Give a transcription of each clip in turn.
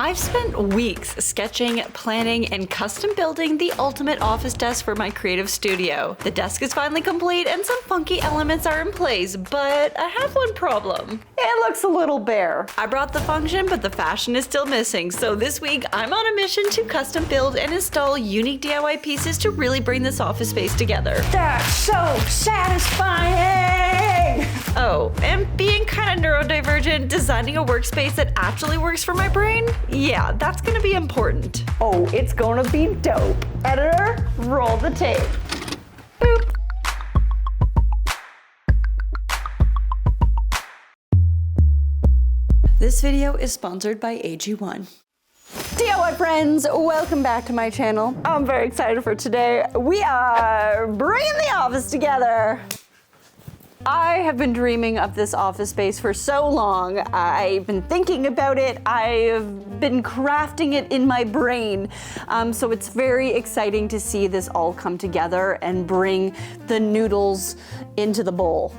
I've spent weeks sketching, planning, and custom building the ultimate office desk for my creative studio. The desk is finally complete and some funky elements are in place, but I have one problem. It looks a little bare. I brought the function, but the fashion is still missing, so this week I'm on a mission to custom build and install unique DIY pieces to really bring this office space together. That's so satisfying! Oh, and being kind of neurodivergent, designing a workspace that actually works for my brain? Yeah, that's gonna be important. Oh, it's gonna be dope. Editor, roll the tape. Boop. This video is sponsored by AG1. DIY friends, welcome back to my channel. I'm very excited for today. We are bringing the office together. I have been dreaming of this office space for so long. I've been thinking about it. I've been crafting it in my brain. So it's very exciting to see this all come together and bring the noodles into the bowl.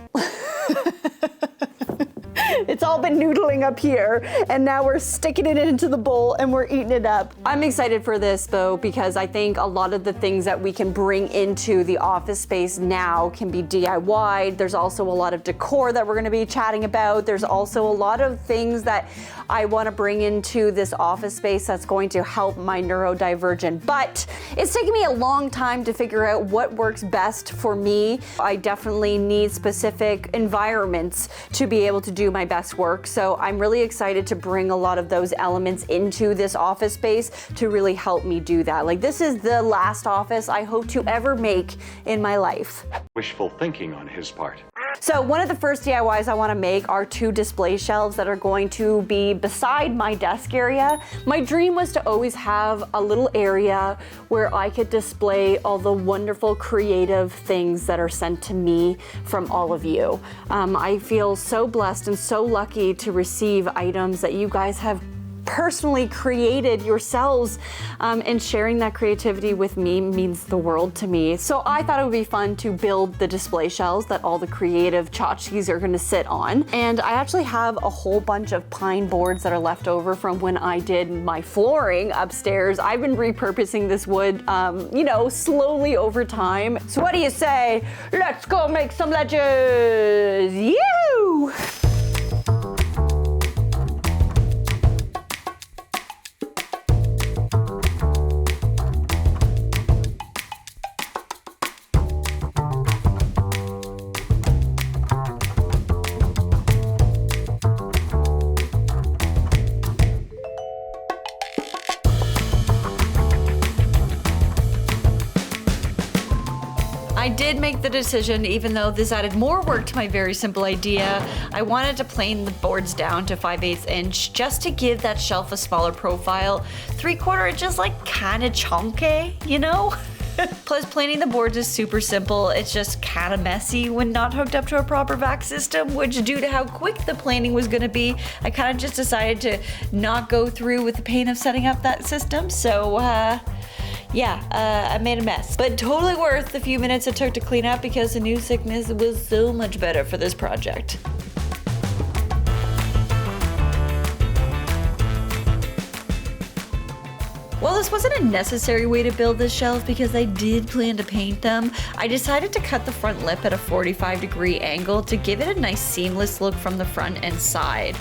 It's all been noodling up here, and now we're sticking it into the bowl and we're eating it up. I'm excited for this though, because I think a lot of the things that we can bring into the office space now can be DIY'd. There's also a lot of decor that we're gonna be chatting about. There's also a lot of things that I wanna bring into this office space that's going to help my neurodivergent. But it's taken me a long time to figure out what works best for me. I definitely need specific environments to be able to do my best work. So I'm really excited to bring a lot of those elements into this office space to really help me do that. Like, this is the last office I hope to ever make in my life. Wishful thinking on his part. So one of the first DIYs I want to make are 2 display shelves that are going to be beside my desk area. My dream was to always have a little area where I could display all the wonderful creative things that are sent to me from all of you. I feel so blessed and so lucky to receive items that you guys have personally created yourselves, and sharing that creativity with me means the world to me. So I thought it would be fun to build the display shelves that all the creative tchotchkes are gonna sit on. And I actually have a whole bunch of pine boards that are left over from when I did my flooring upstairs. I've been repurposing this wood, you know, slowly over time. So what do you say? Let's go make some ledges! You! I did make the decision, even though this added more work to my very simple idea. I wanted to plane the boards down to 5/8 inch just to give that shelf a smaller profile. 3/4 inch is like kinda chunky, you know? Plus, planing the boards is super simple. It's just kinda messy when not hooked up to a proper vac system, which, due to how quick the planing was gonna be, I kinda just decided to not go through with the pain of setting up that system. So, I made a mess, but totally worth the few minutes it took to clean up because the new thickness was so much better for this project. While this wasn't a necessary way to build this shelf because I did plan to paint them, I decided to cut the front lip at a 45-degree angle to give it a nice seamless look from the front and side.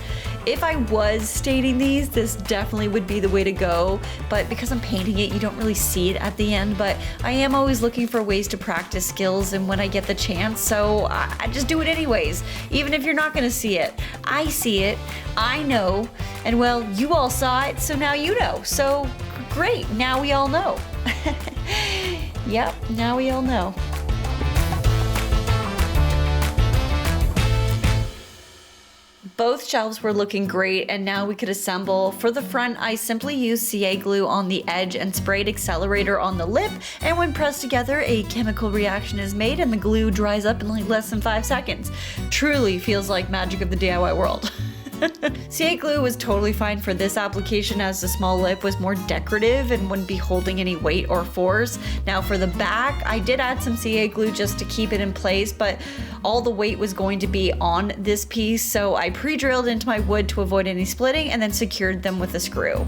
If I was staining these, this definitely would be the way to go, but because I'm painting it, you don't really see it at the end, but I am always looking for ways to practice skills and when I get the chance, so I just do it anyways, even if you're not gonna see it. I see it, I know, and well, you all saw it, so now you know. So great, now we all know. Yep, now we all know. Both shelves were looking great, and now we could assemble. For the front, I simply used CA glue on the edge and sprayed accelerator on the lip, and when pressed together, a chemical reaction is made and the glue dries up in like less than 5 seconds. Truly feels like magic of the DIY world. CA glue was totally fine for this application as the small lip was more decorative and wouldn't be holding any weight or force. Now for the back, I did add some CA glue just to keep it in place, but all the weight was going to be on this piece, so I pre-drilled into my wood to avoid any splitting and then secured them with a screw.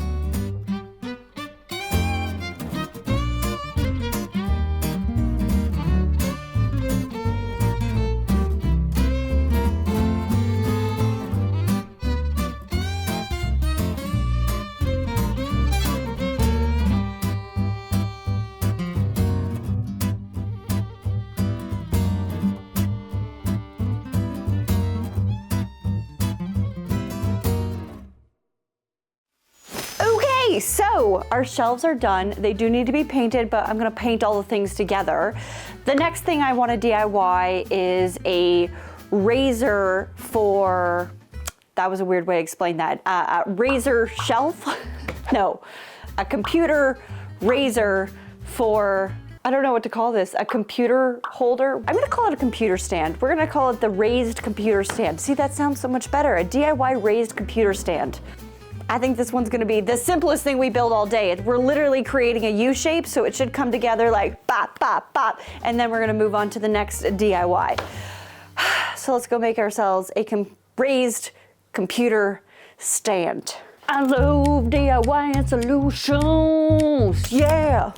Okay, so our shelves are done. They do need to be painted, but I'm gonna paint all the things together. The next thing I wanna DIY is a razor for, that was a weird way to explain that, a razor shelf? No, a computer razor for, I don't know what to call this, a computer holder. I'm gonna call it a computer stand. We're gonna call it the raised computer stand. See, that sounds so much better, a DIY raised computer stand. I think this one's gonna be the simplest thing we build all day. We're literally creating a U shape, so it should come together like bop, bop, bop, and then we're gonna move on to the next DIY. So let's go make ourselves a raised computer stand. I love DIY solutions, yeah.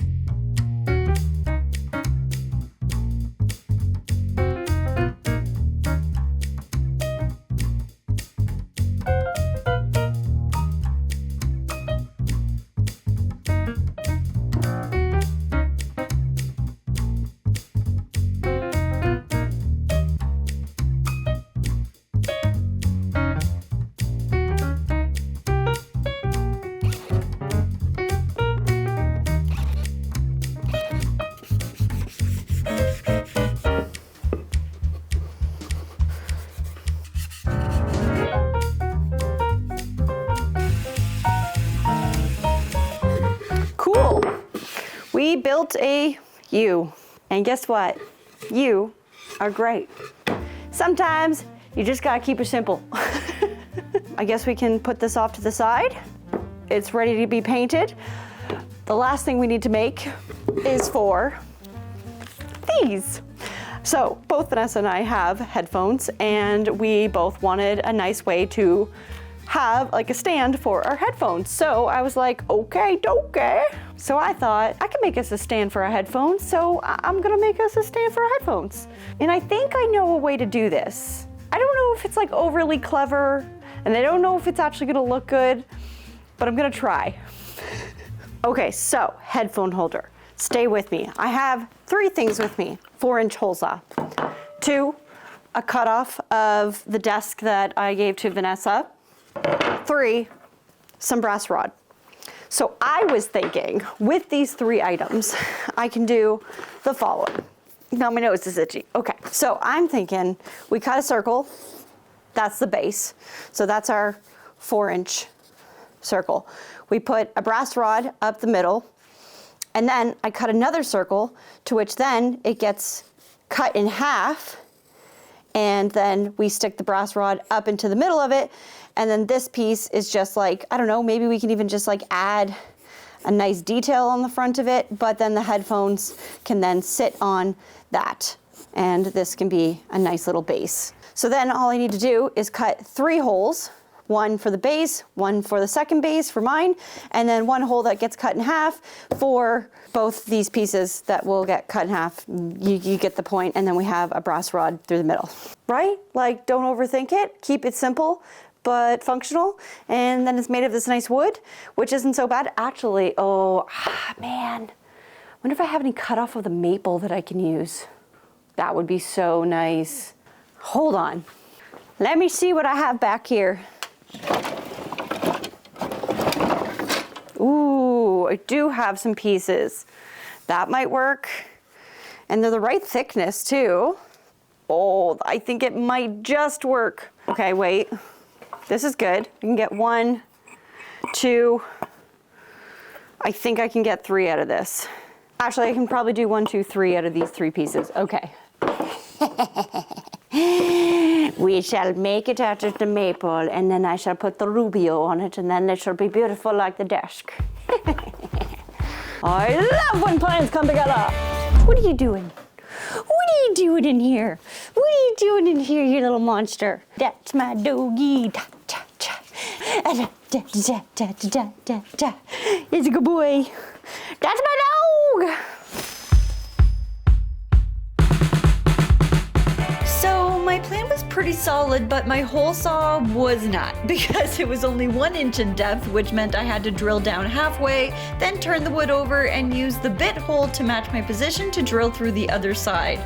Cool. We built a U, and guess what? You are great. Sometimes you just gotta keep it simple. I guess we can put this off to the side. It's ready to be painted. The last thing we need to make is for these. So both Vanessa and I have headphones, and we both wanted a nice way to have like a stand for our headphones. So I was like, okay. So I thought I could make us a stand for our headphones, so I'm gonna make us a stand for our headphones. And I think I know a way to do this. I don't know if it's like overly clever, and I don't know if it's actually gonna look good, but I'm gonna try. Okay, so headphone holder. Stay with me. I have 3 things with me. 4-inch hole saw. 2, a cutoff of the desk that I gave to Vanessa. 3, some brass rod. So I was thinking with these 3 items, I can do the following. Now my nose is itchy. Okay, so I'm thinking we cut a circle. That's the base. So that's our 4-inch circle. We put a brass rod up the middle, and then I cut another circle, to which then it gets cut in half, and then we stick the brass rod up into the middle of it, and then this piece is just like, I don't know, maybe we can even just like add a nice detail on the front of it, but then the headphones can then sit on that, and this can be a nice little base. So then all I need to do is cut 3 holes, 1 for the base, 1 for the second base for mine, and then 1 hole that gets cut in half for both these pieces that will get cut in half. You get the point, and then we have a brass rod through the middle. Right? Like, don't overthink it, keep it simple, but functional, and then it's made of this nice wood, which isn't so bad. Actually, man, I wonder if I have any cut off of the maple that I can use. That would be so nice. Hold on. Let me see what I have back here. Ooh, I do have some pieces. That might work. And they're the right thickness too. Oh, I think it might just work. Okay, wait. This is good. I can get 1, 2. I think I can get 3 out of this. Actually, I can probably do 1, 2, 3 out of these 3 pieces. Okay. We shall make it out of the maple, and then I shall put the Rubio on it, and then it shall be beautiful like the desk. I love when plans come together. What are you doing? What are you doing in here? What are you doing in here, you little monster? That's my doggy. Da, da, da. Da, da, da, da, da, da. It's a good boy. That's my dog. So my my plan was pretty solid, but my hole saw was not, because it was only 1 inch in depth, which meant I had to drill down halfway, then turn the wood over and use the bit hole to match my position to drill through the other side.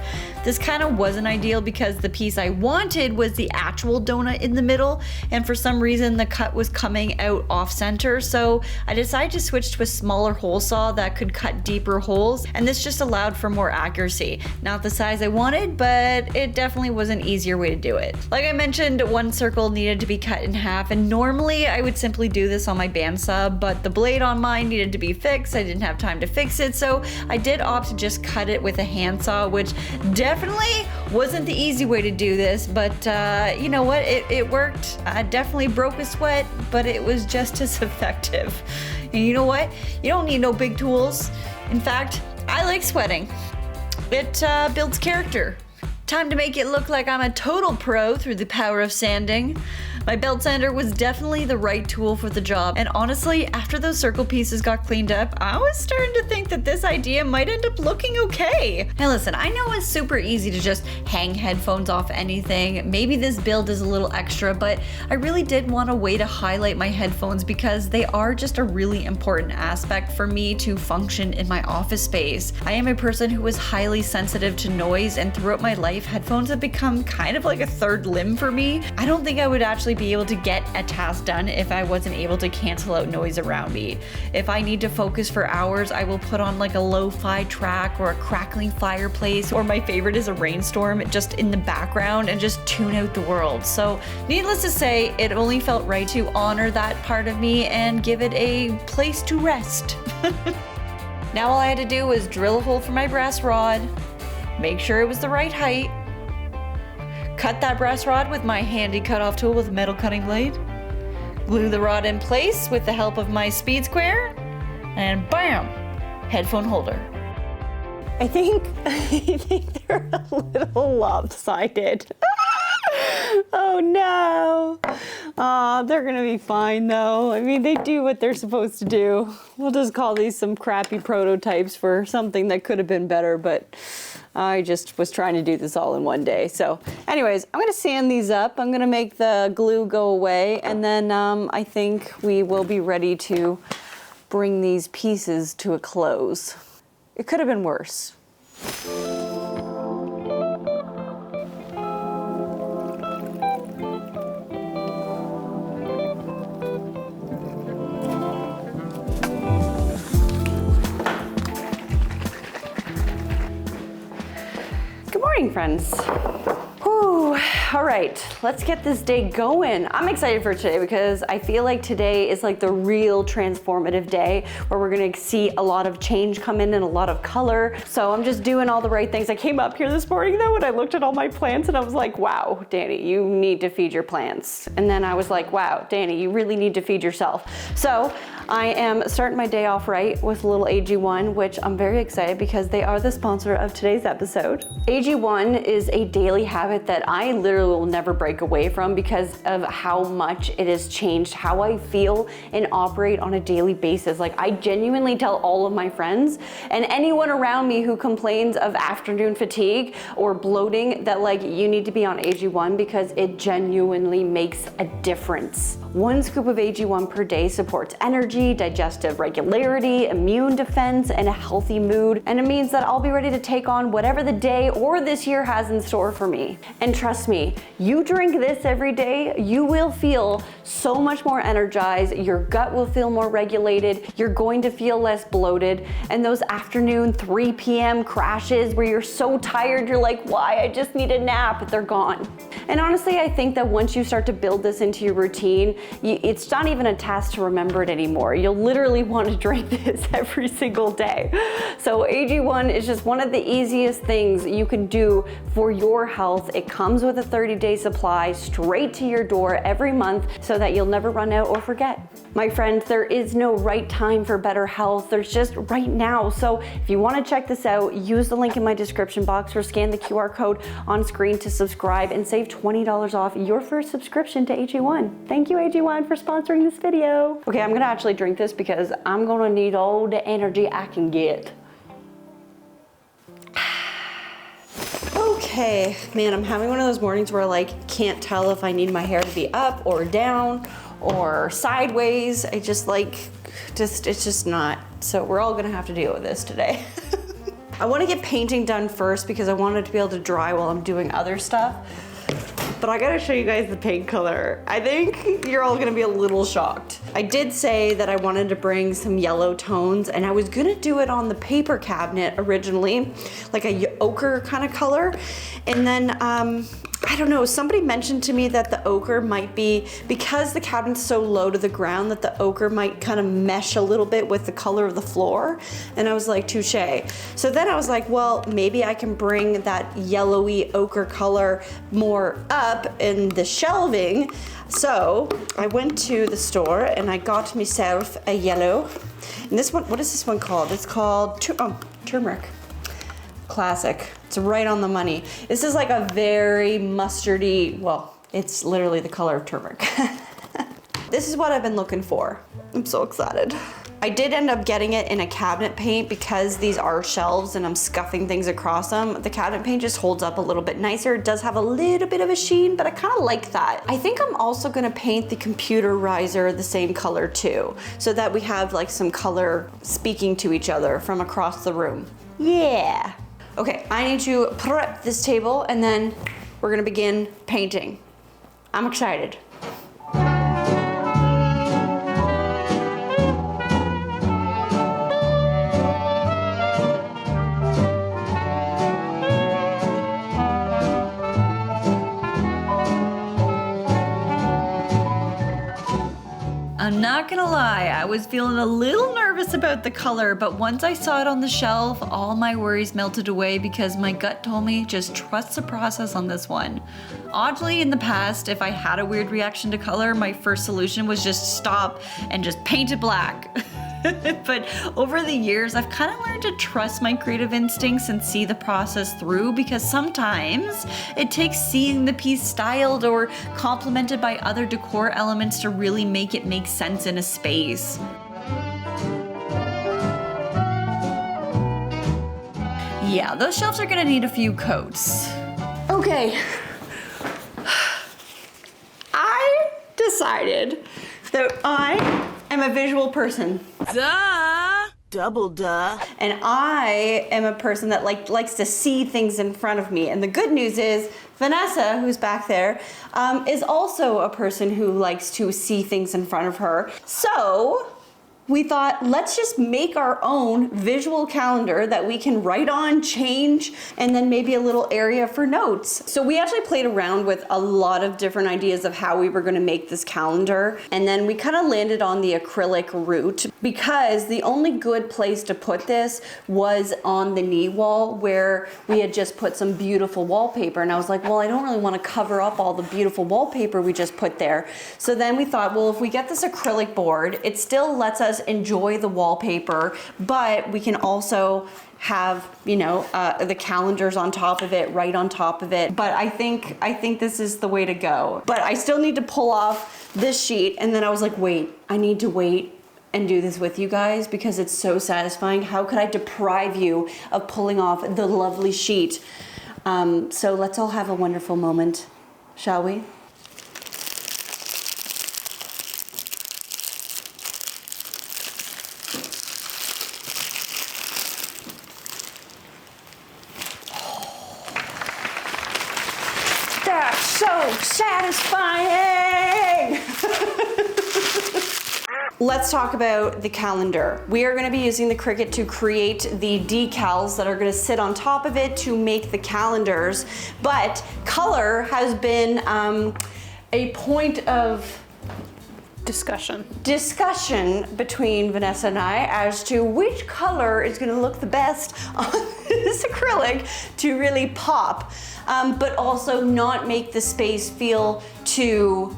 This kind of wasn't ideal because the piece I wanted was the actual donut in the middle, and for some reason the cut was coming out off center, so I decided to switch to a smaller hole saw that could cut deeper holes, and this just allowed for more accuracy. Not the size I wanted, but it definitely was an easier way to do it. Like I mentioned, 1 circle needed to be cut in half, and normally I would simply do this on my bandsaw, but the blade on mine needed to be fixed. I didn't have time to fix it, so I did opt to just cut it with a handsaw, which definitely wasn't the easy way to do this, but you know what, it worked. I definitely broke a sweat, but it was just as effective. And you know what, you don't need no big tools. In fact, I like sweating. It builds character. Time to make it look like I'm a total pro through the power of sanding. My belt sander was definitely the right tool for the job, and honestly, after those circle pieces got cleaned up, I was starting to think that this idea might end up looking okay. Now listen, I know it's super easy to just hang headphones off anything. Maybe this build is a little extra, but I really did want a way to highlight my headphones because they are just a really important aspect for me to function in my office space. I am a person who is highly sensitive to noise, and throughout my life, headphones have become kind of like a third limb for me. I don't think I would actually be able to get a task done if I wasn't able to cancel out noise around me. If I need to focus for hours, I will put on like a lo-fi track or a crackling fireplace, or my favorite is a rainstorm just in the background, and just tune out the world. So needless to say, it only felt right to honor that part of me and give it a place to rest. Now all I had to do was drill a hole for my brass rod, make sure it was the right height, cut that brass rod with my handy cutoff tool with a metal cutting blade, glue the rod in place with the help of my speed square, and bam, headphone holder. I think they're a little lopsided. Oh no. Aw, they're gonna be fine though. I mean, they do what they're supposed to do. We'll just call these some crappy prototypes for something that could have been better, but I just was trying to do this all in one day. So anyways, I'm gonna sand these up. I'm gonna make the glue go away, and then I think we will be ready to bring these pieces to a close. It could have been worse. Good morning, friends. Whew. All right, let's get this day going. I'm excited for today because I feel like today is like the real transformative day where we're gonna see a lot of change come in and a lot of color. So I'm just doing all the right things. I came up here this morning though and I looked at all my plants and I was like, wow, Danie, you need to feed your plants. And then I was like, wow, Danie, you really need to feed yourself. So I am starting my day off right with a little AG1, which I'm very excited because they are the sponsor of today's episode. AG1 is a daily habit that I literally will never break away from because of how much it has changed how I feel and operate on a daily basis. Like, I genuinely tell all of my friends and anyone around me who complains of afternoon fatigue or bloating that like you need to be on AG1 because it genuinely makes a difference. 1 scoop of AG1 per day supports energy, digestive regularity, immune defense, and a healthy mood. And it means that I'll be ready to take on whatever the day or this year has in store for me. And trust me, you drink this every day, you will feel so much more energized, your gut will feel more regulated, you're going to feel less bloated, and those afternoon 3 p.m. crashes where you're so tired, you're like, why? I just need a nap, they're gone. And honestly, I think that once you start to build this into your routine, it's not even a task to remember it anymore. You'll literally want to drink this every single day. So AG1 is just one of the easiest things you can do for your health. It comes with a 30-day supply straight to your door every month so that you'll never run out or forget. My friends, there is no right time for better health. There's just right now. So if you want to check this out, use the link in my description box or scan the QR code on screen to subscribe and save $20 off your first subscription to AG1. Thank you, AG1, for sponsoring this video. Okay, I'm gonna actually drink this because I'm gonna need all the energy I can get. Okay. Okay, man, I'm having one of those mornings where I like can't tell if I need my hair to be up or down or sideways. I just like, it's just not. So we're all gonna have to deal with this today. I wanna get painting done first because I want it to be able to dry while I'm doing other stuff. But I gotta show you guys the paint color. I think you're all gonna be a little shocked. I did say that I wanted to bring some yellow tones, and I was gonna do it on the paper cabinet originally, like a ochre kind of color. And then, I don't know, somebody mentioned to me that the ochre might be, because the cabinet's so low to the ground, that the ochre might kind of mesh a little bit with the color of the floor. And I was like, touche. So then I was like, well, maybe I can bring that yellowy ochre color more up in the shelving. So I went to the store and I got myself a yellow. And this one, what is this one called? It's called turmeric. Classic. It's right on the money. This is like a very mustardy, well, it's literally the color of turmeric. This is what I've been looking for. I'm so excited. I did end up getting it in a cabinet paint because these are shelves and I'm scuffing things across them. The cabinet paint just holds up a little bit nicer. It does have a little bit of a sheen, but I kind of like that. I think I'm also gonna paint the computer riser the same color too, so that we have like some color speaking to each other from across the room. Yeah. Okay, I need to prep this table and then we're gonna begin painting. I'm excited. I'm not gonna lie, I was feeling a little nervous about the color, but once I saw it on the shelf, all my worries melted away because my gut told me just trust the process on this one. Oddly, in the past, if I had a weird reaction to color, my first solution was just stop and just paint it black. But over the years, I've kind of learned to trust my creative instincts and see the process through, because sometimes it takes seeing the piece styled or complemented by other decor elements to really make it make sense in a space. Yeah, those shelves are gonna need a few coats. Okay. I decided that I am a visual person. Duh! Double duh. And I am a person that likes to see things in front of me. And the good news is Vanessa, who's back there, is also a person who likes to see things in front of her. So we thought, let's just make our own visual calendar that we can write on, change, and then maybe a little area for notes. So we actually played around with a lot of different ideas of how we were gonna make this calendar. And then we kind of landed on the acrylic route because the only good place to put this was on the knee wall where we had just put some beautiful wallpaper. And I was like, well, I don't really want to cover up all the beautiful wallpaper we just put there. So then we thought, well, if we get this acrylic board, it still lets us enjoy the wallpaper, but we can also have, you know, the calendars on top of it, right on top of it. But I think this is the way to go. But I still need to pull off this sheet. And then I was like, wait, I need to wait and do this with you guys because it's so satisfying. How could I deprive you of pulling off the lovely sheet? So let's all have a wonderful moment, shall we? That's so satisfying! Let's talk about the calendar. We are going to be using the Cricut to create the decals that are going to sit on top of it to make the calendars. But color has been a point of discussion between Vanessa and I as to which color is going to look the best on this acrylic to really pop, but also not make the space feel too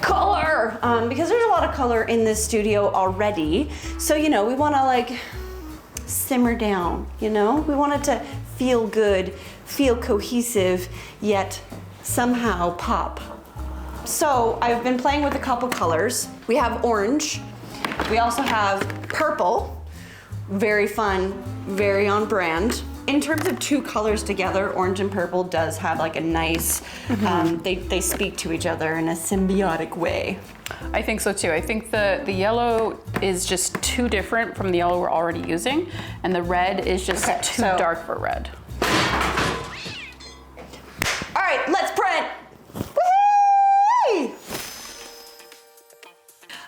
color, because there's a lot of color in this studio already. So, you know, we want to like simmer down, you know? We want it to feel good, feel cohesive, yet somehow pop. So I've been playing with a couple colors. We have orange. We also have purple, very fun, very on brand. In terms of two colors together, orange and purple does have like a nice, they speak to each other in a symbiotic way. I think so too. I think the yellow is just too different from the yellow we're already using, and the red is just too dark for red. All right, let's print. Whee!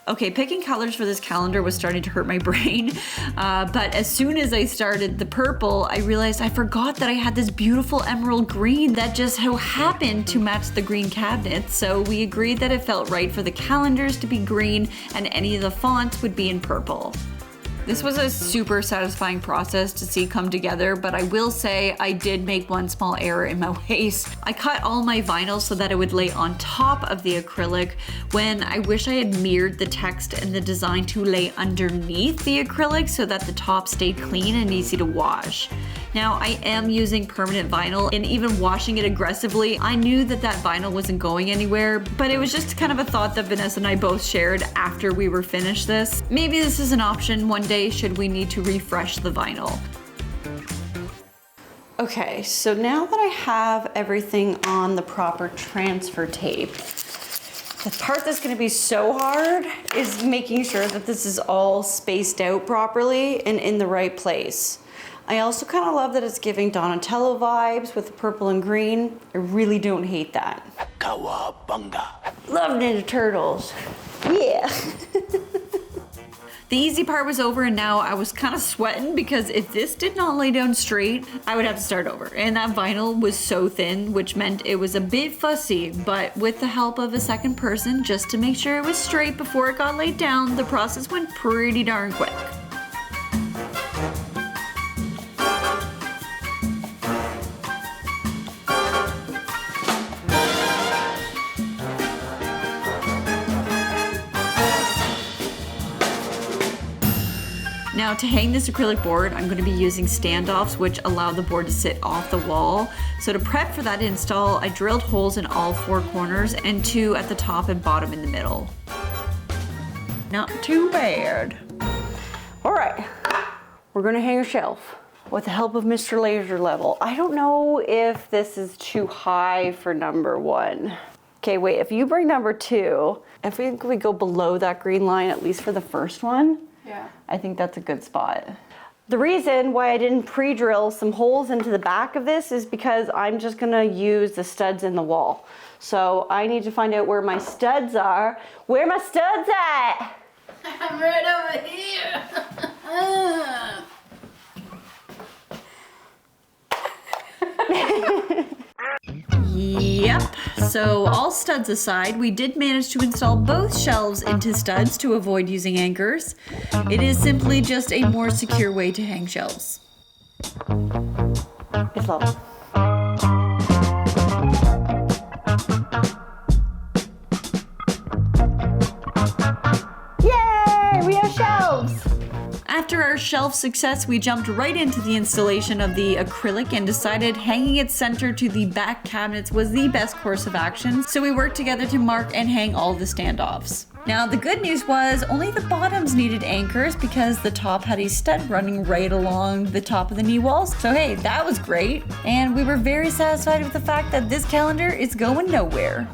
Okay, picking colors for this calendar was starting to hurt my brain, but as soon as I started the purple, I realized I forgot that I had this beautiful emerald green that just so happened to match the green cabinet, so we agreed that it felt right for the calendars to be green and any of the fonts would be in purple. This was a super satisfying process to see come together, but I will say I did make one small error in my ways. I cut all my vinyl so that it would lay on top of the acrylic when I wish I had mirrored the text and the design to lay underneath the acrylic so that the top stayed clean and easy to wash. Now I am using permanent vinyl, and even washing it aggressively, I knew that that vinyl wasn't going anywhere, but it was just kind of a thought that Vanessa and I both shared after we were finished this. Maybe this is an option one day should we need to refresh the vinyl. Okay, so now that I have everything on the proper transfer tape, the part that's gonna be so hard is making sure that this is all spaced out properly and in the right place. I also kind of love that it's giving Donatello vibes with the purple and green. I really don't hate that. Cowabunga. Love Ninja Turtles. Yeah. The easy part was over, and now I was kind of sweating because if this did not lay down straight, I would have to start over. And that vinyl was so thin, which meant it was a bit fussy, but with the help of a second person, just to make sure it was straight before it got laid down, the process went pretty darn quick. Now to hang this acrylic board, I'm going to be using standoffs which allow the board to sit off the wall. So to prep for that install, I drilled holes in all 4 corners and 2 at the top and bottom in the middle. Not too bad. All right, we're gonna hang a shelf with the help of Mr. Laser Level. I don't know if this is too high for number 1. Okay, wait, if you bring number 2, if we go below that green line, at least for the first one, Yeah. I think that's a good spot. The reason why I didn't pre-drill some holes into the back of this is because I'm just gonna use the studs in the wall. So I need to find out where my studs are. Where my studs at? I'm right over here. Yep, so all studs aside, we did manage to install both shelves into studs to avoid using anchors. It is simply just a more secure way to hang shelves. It's level. Yay, we have shelves! After our shelf success, we jumped right into the installation of the acrylic and decided hanging it center to the back cabinets was the best course of action, so we worked together to mark and hang all the standoffs. Now the good news was only the bottoms needed anchors because the top had a stud running right along the top of the knee walls, so hey, that was great, and we were very satisfied with the fact that this calendar is going nowhere.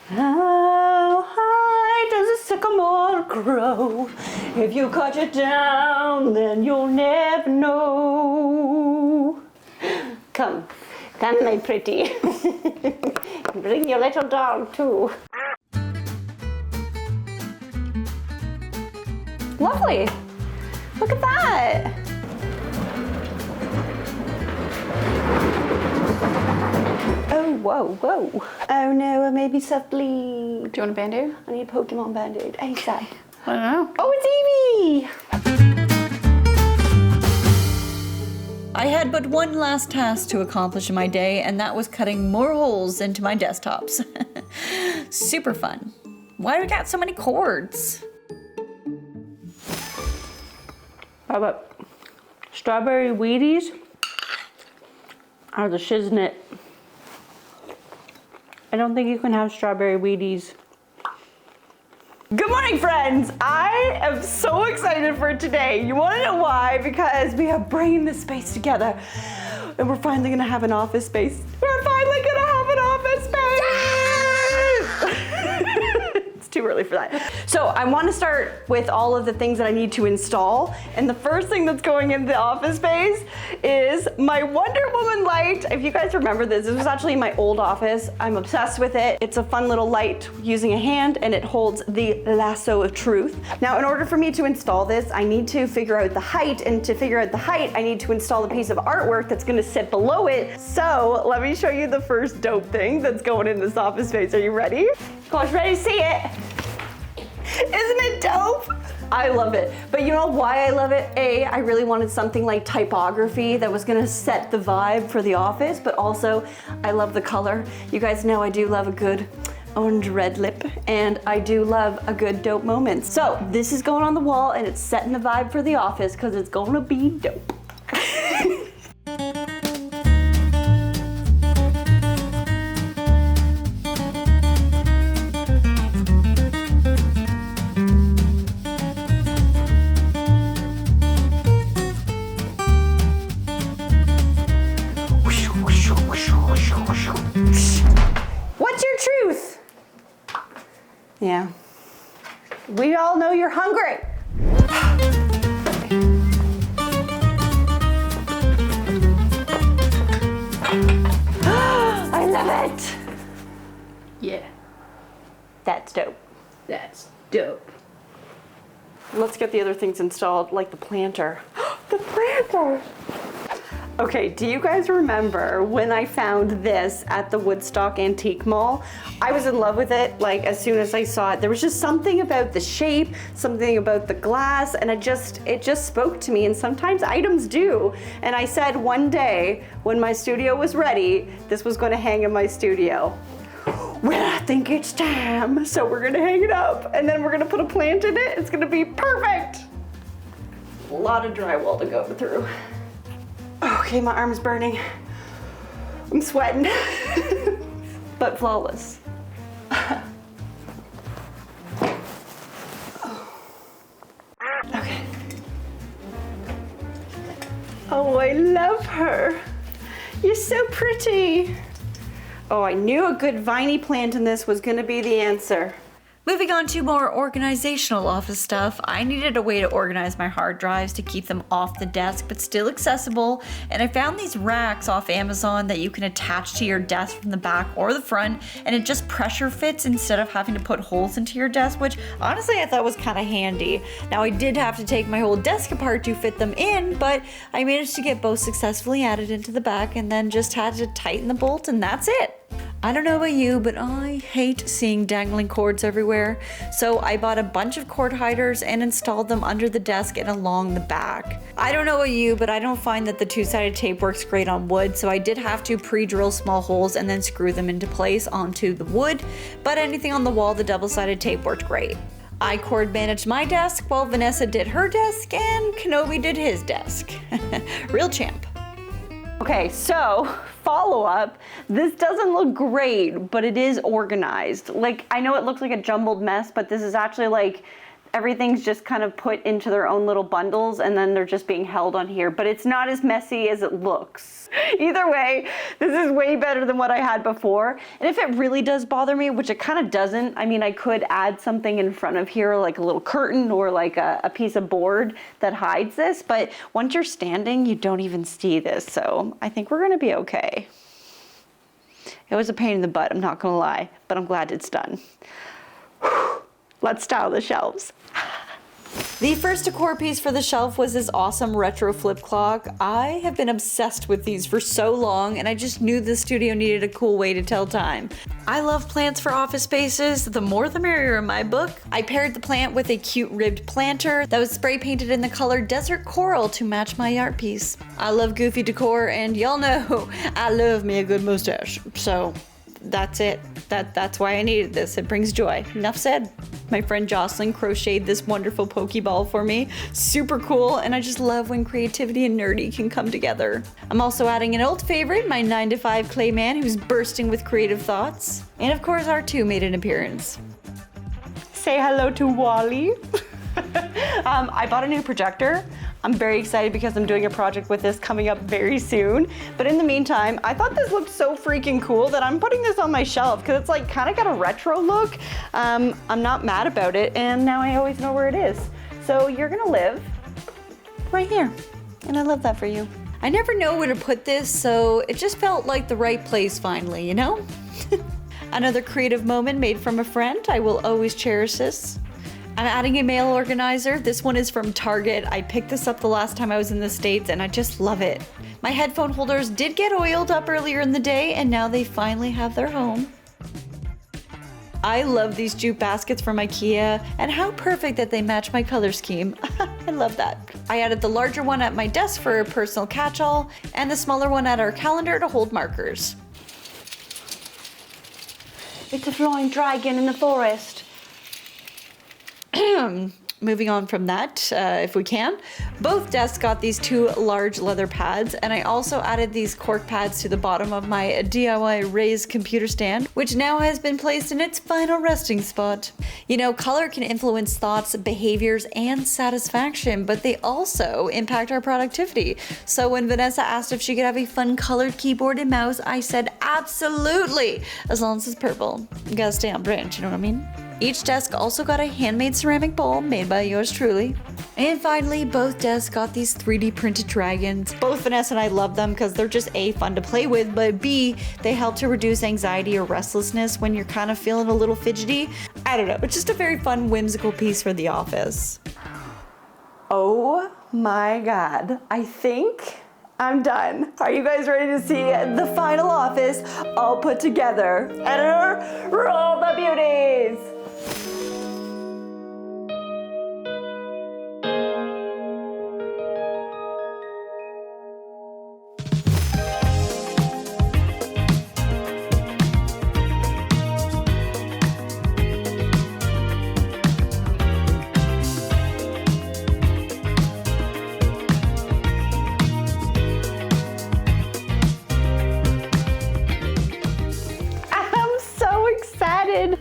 How high does a sycamore grow? If you cut it down, then you'll never know. Come, my pretty. Bring your little dog too. Lovely. Look at that. Oh, whoa, whoa. Oh no, I made myself bleed. Do you want a Band-Aid? I need a Pokemon Band-Aid. ASAP. I don't know. Oh, it's Evie! I had but one last task to accomplish in my day, and that was cutting more holes into my desktops. Super fun. Why do we got so many cords? How about strawberry Wheaties are the shiznit. I don't think you can have strawberry Wheaties. Good morning, friends! I am so excited for today. You wanna know why? Because we have bringing this space together. and we're finally gonna have an office space. We're finally gonna have an office space! It's too early for that. So I wanna start with all of the things that I need to install, and the first thing that's going in the office space is my Wonder Woman light. If you guys remember this was actually in my old office. I'm obsessed with it. It's a fun little light using a hand, and it holds the lasso of truth. Now, in order for me to install this, I need to figure out the height, and to figure out the height, I need to install a piece of artwork that's gonna sit below it. So let me show you the first dope thing that's going in this office space. Are you ready? Gosh, ready to see it? Isn't it dope? I love it. But you know why I love it? A, I really wanted something like typography that was gonna set the vibe for the office, but also I love the color. You guys know I do love a good orange red lip, and I do love a good dope moment. So this is going on the wall, and it's setting the vibe for the office because it's gonna be dope. What's your truth? Yeah. We all know you're hungry. I love it. Yeah, That's dope. that's dope. Let's get the other things installed, like the planter. The planter! Okay, do you guys remember when I found this at the Woodstock Antique Mall? I was in love with it, like as soon as I saw it. There was just something about the shape, something about the glass, and it just spoke to me, and sometimes items do. And I said one day, when my studio was ready, this was gonna hang in my studio. Well, I think it's time. So we're gonna hang it up, and then we're gonna put a plant in it. It's gonna be perfect. A lot of drywall to go through. Okay, my arm's burning. I'm sweating, but flawless. Okay. Oh, I love her. You're so pretty. Oh, I knew a good viney plant in this was gonna be the answer. Moving on to more organizational office stuff, I needed a way to organize my hard drives to keep them off the desk but still accessible, and I found these racks off Amazon that you can attach to your desk from the back or the front, and it just pressure fits instead of having to put holes into your desk, which honestly I thought was kind of handy. Now I did have to take my whole desk apart to fit them in, but I managed to get both successfully added into the back and then just had to tighten the bolt, and that's it. I don't know about you, but I hate seeing dangling cords everywhere. So I bought a bunch of cord hiders and installed them under the desk and along the back. I don't know about you, but I don't find that the two-sided tape works great on wood, so I did have to pre-drill small holes and then screw them into place onto the wood. But anything on the wall, the double-sided tape worked great. I cord managed my desk while Vanessa did her desk and Kenobi did his desk. Real champ. Okay, so follow-up. This doesn't look great, but it is organized. Like, I know it looks like a jumbled mess, but this is actually like everything's just kind of put into their own little bundles and then they're just being held on here, but it's not as messy as it looks. Either way, this is way better than what I had before. And if it really does bother me, which it kind of doesn't, I mean, I could add something in front of here, like a little curtain or like a piece of board that hides this, but once you're standing, you don't even see this. So I think we're gonna be okay. It was a pain in the butt, I'm not gonna lie, but I'm glad it's done. Let's style the shelves. The first decor piece for the shelf was this awesome retro flip clock. I have been obsessed with these for so long, and I just knew the studio needed a cool way to tell time. I love plants for office spaces, the more the merrier in my book. I paired the plant with a cute ribbed planter that was spray painted in the color Desert Coral to match my art piece. I love goofy decor, and y'all know I love me a good mustache, so that's it. That's why I needed this. It brings joy. Enough said. My friend Jocelyn crocheted this wonderful Pokeball for me. Super cool, and I just love when creativity and nerdy can come together. I'm also adding an old favorite, my 9 to 5 clay man who's bursting with creative thoughts. And of course, R2 made an appearance. Say hello to Wally. I bought a new projector. I'm very excited because I'm doing a project with this coming up very soon. But in the meantime, I thought this looked so freaking cool that I'm putting this on my shelf because it's like kind of got a retro look. I'm not mad about it, and now I always know where it is. So you're gonna live right here, and I love that for you. I never know where to put this, so it just felt like the right place finally, you know? Another creative moment made from a friend. I will always cherish this. I'm adding a mail organizer. This one is from Target. I picked this up the last time I was in the States and I just love it. My headphone holders did get oiled up earlier in the day and now they finally have their home. I love these jute baskets from IKEA and how perfect that they match my color scheme. I love that. I added the larger one at my desk for a personal catch-all and the smaller one at our calendar to hold markers. It's a flying dragon in the forest. Moving on from that, if we can. Both desks got these 2 large leather pads, and I also added these cork pads to the bottom of my DIY raised computer stand, which now has been placed in its final resting spot. You know, color can influence thoughts, behaviors, and satisfaction, but they also impact our productivity. So when Vanessa asked if she could have a fun colored keyboard and mouse, I said absolutely, as long as it's purple. You gotta stay on brand, you know what I mean? Each desk also got a handmade ceramic bowl made by yours truly. And finally, both desks got these 3D printed dragons. Both Vanessa and I love them because they're just A, fun to play with, but B, they help to reduce anxiety or restlessness when you're kind of feeling a little fidgety. I don't know, it's just a very fun, whimsical piece for the office. Oh my God, I think I'm done. Are you guys ready to see the final office all put together? Editor, roll the beauties!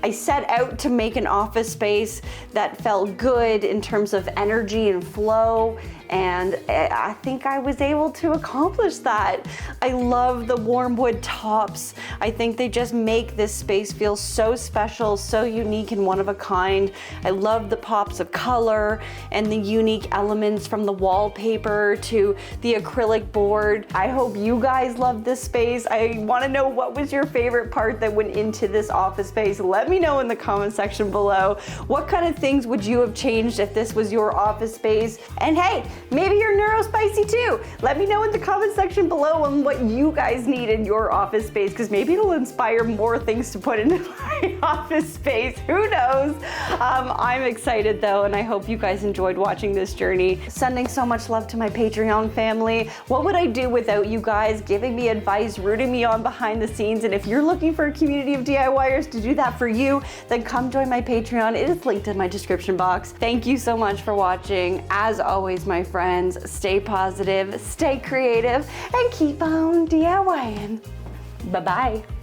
I set out to make an office space that felt good in terms of energy and flow, and I think I was able to accomplish that. I love the warm wood tops. I think they just make this space feel so special, so unique and one of a kind. I love the pops of color and the unique elements from the wallpaper to the acrylic board. I hope you guys love this space. I want to know what was your favorite part that went into this office space. Let me know in the comment section below. What kind of things would you have changed if this was your office space? And hey, maybe you're neurospicy too. Let me know in the comment section below on what you guys need in your office space, because maybe it'll inspire more things to put into my office space. Who knows? I'm excited though, and I hope you guys enjoyed watching this journey. Sending so much love to my Patreon family. What would I do without you guys giving me advice, rooting me on behind the scenes? And if you're looking for a community of DIYers to do that for you, then come join my Patreon. It is linked in my description box. Thank you so much for watching. As always, my friends, stay positive, stay creative, and keep on DIYing. Bye-bye.